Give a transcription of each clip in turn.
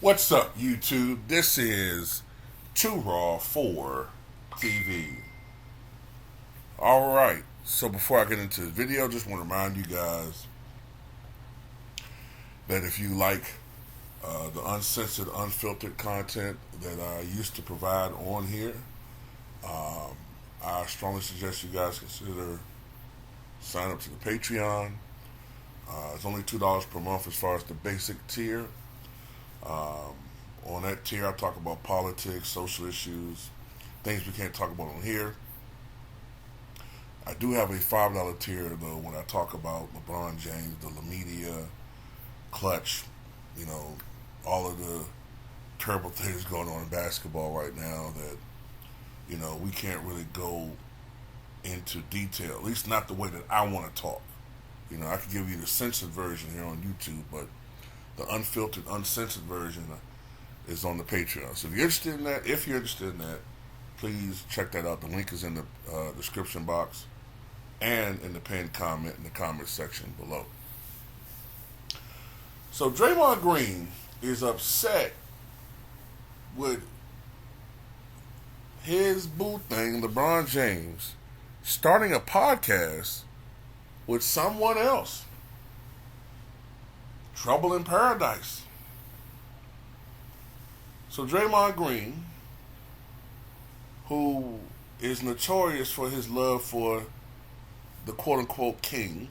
What's up, YouTube? This is Too Raw for TV. Alright, so before I get into the video, just want to remind you guys that if you like the uncensored, unfiltered content that I used to provide on here, I strongly suggest you guys consider sign up to the Patreon. It's only $2 per month as far as the basic tier. On that tier, I talk about politics, social issues, things we can't talk about on here. I do have a $5 tier, though, when I talk about LeBron James, the media, clutch, all of the terrible things going on in basketball right now that, we can't really go into detail, at least not the way that I want to talk. I could give you the censored version here on YouTube, but the unfiltered, uncensored version is on the Patreon. So if you're interested in that, please check that out. The link is in the description box and in the pinned comment in the comment section below. So Draymond Green is upset with his boo thing, LeBron James, starting a podcast with someone else. Trouble in Paradise. So Draymond Green, who is notorious for his love for the quote-unquote king,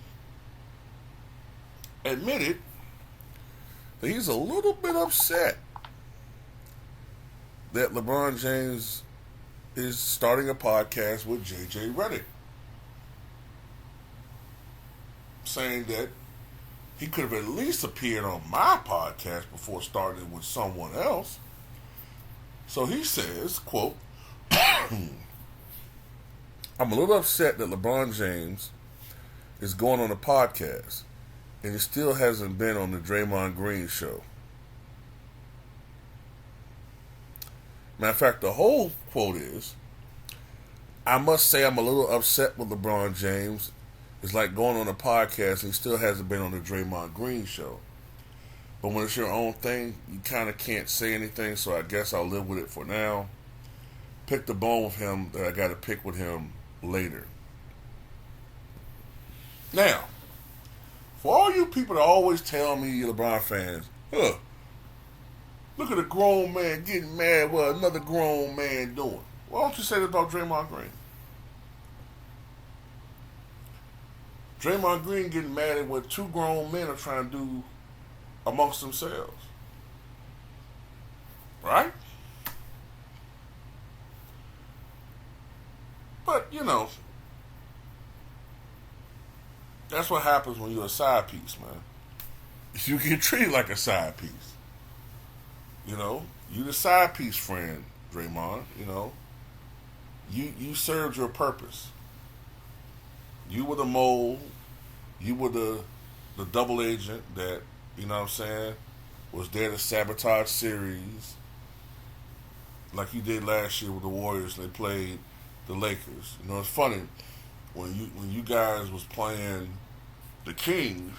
admitted that he's a little bit upset that LeBron James is starting a podcast with JJ Redick, saying that he could have at least appeared on my podcast before starting with someone else. So he says, quote, I'm a little upset that LeBron James is going on a podcast and he still hasn't been on the Draymond Green show. Matter of fact, the whole quote is, I must say I'm a little upset with LeBron James. It's like going on a podcast and he still hasn't been on the Draymond Green show. But when it's your own thing, you kind of can't say anything, so I guess I'll live with it for now. Pick the bone with him that I got to pick with him later. Now, for all you people that always tell me, you LeBron fans, look at a grown man getting mad what another grown man doing. Why don't you say that about Draymond Green? Draymond Green getting mad at what two grown men are trying to do amongst themselves. Right? But, that's what happens when you're a side piece, man. You get treated like a side piece. You the side piece friend, Draymond, You served your purpose. You were the mole. You were the double agent that, was there to sabotage series like you did last year with the Warriors. They played the Lakers. It's funny when you guys was playing the Kings,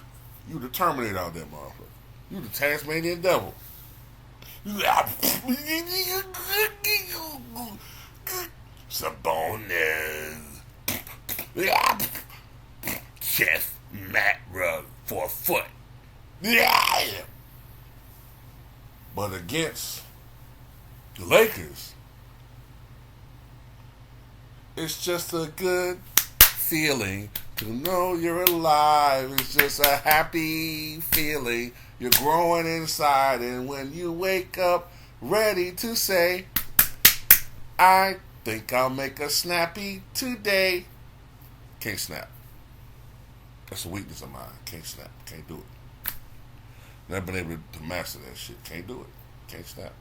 you the Terminator out there, motherfucker. You the Tasmanian Devil. Sabonis. Chest mat rug for a foot. But against the Lakers, it's just a good feeling to know you're alive. It's just a happy feeling. You're growing inside, and when you wake up ready to say, I think I'll make a snappy today. Can't snap. That's a weakness of mine. Can't snap. Can't do it. Never been able to master that shit. Can't do it. Can't snap.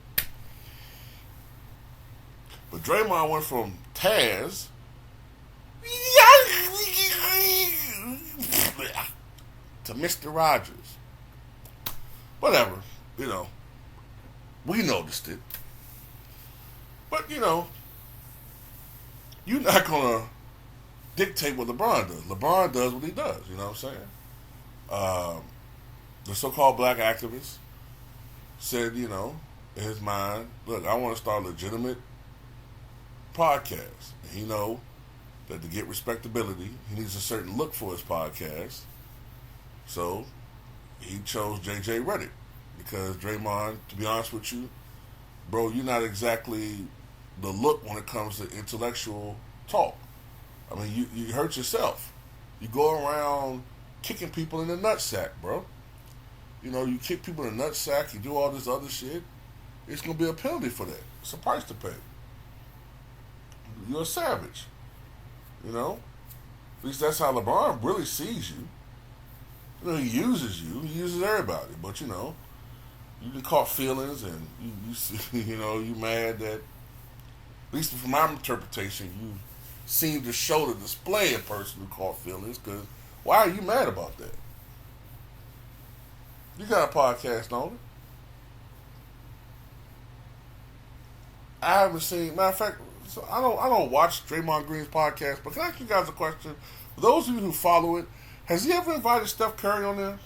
But Draymond went from Taz to Mr. Rogers. Whatever. We noticed it. But, you're not going to dictate what LeBron does. LeBron does what he does, you know what I'm saying? The so-called black activists said, in his mind, look, I want to start a legitimate podcast. And he know that to get respectability, he needs a certain look for his podcast. So he chose JJ Reddick because Draymond, to be honest with you, bro, you're not exactly the look when it comes to intellectual talk. I mean, you hurt yourself. You go around kicking people in the nutsack, bro. You kick people in the nutsack, you do all this other shit. It's going to be a penalty for that. It's a price to pay. You're a savage. At least that's how LeBron really sees you. He uses you. He uses everybody. But, you can caught feelings and you mad that, at least from my interpretation, you seem to show the display a person who caught feelings, because why are you mad about that? You got a podcast, don't you? I haven't seen. Matter of fact, so I don't watch Draymond Green's podcast. But can I ask you guys a question? For those of you who follow it, has he ever invited Steph Curry on there?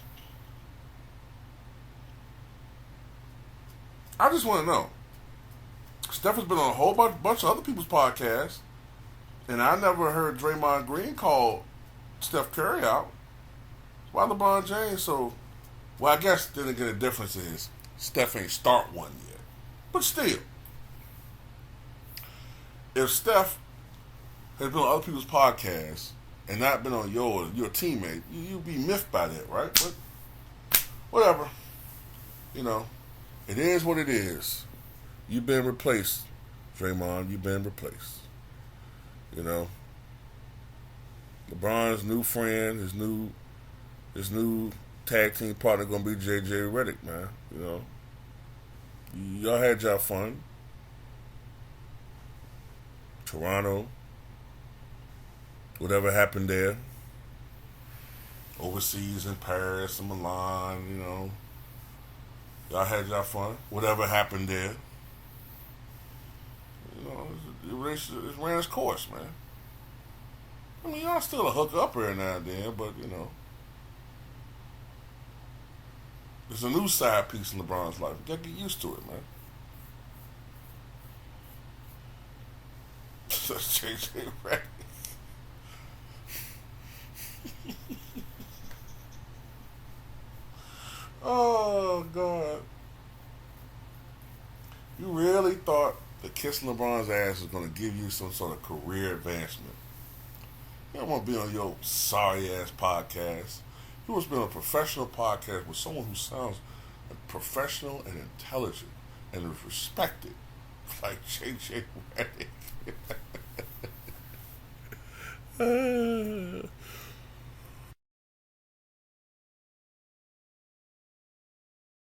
I just want to know. Steph has been on a whole bunch of other people's podcasts, and I never heard Draymond Green call Steph Curry out. Why LeBron James? Well, I guess then again the difference is Steph ain't start one yet. But still, if Steph has been on other people's podcasts and not been on your teammate, you'd be miffed by that, right? But whatever. It is what it is. You've been replaced, Draymond. You've been replaced. LeBron's new friend, his new tag team partner gonna be JJ Redick, man. Y'all had y'all fun. Toronto, whatever happened there. Overseas in Paris and Milan, y'all had y'all fun. Whatever happened there. It ran its course, man. I mean, y'all still a hook up every now and then, but, there's a new side piece in LeBron's life. You gotta get used to it, man. That's JJ Redick. Oh, God. You really thought that kissing LeBron's ass was going to give you some sort of career advancement? You don't want to be on your sorry-ass podcast. You want to be on a professional podcast with someone who sounds professional and intelligent and is respected, like JJ Redick.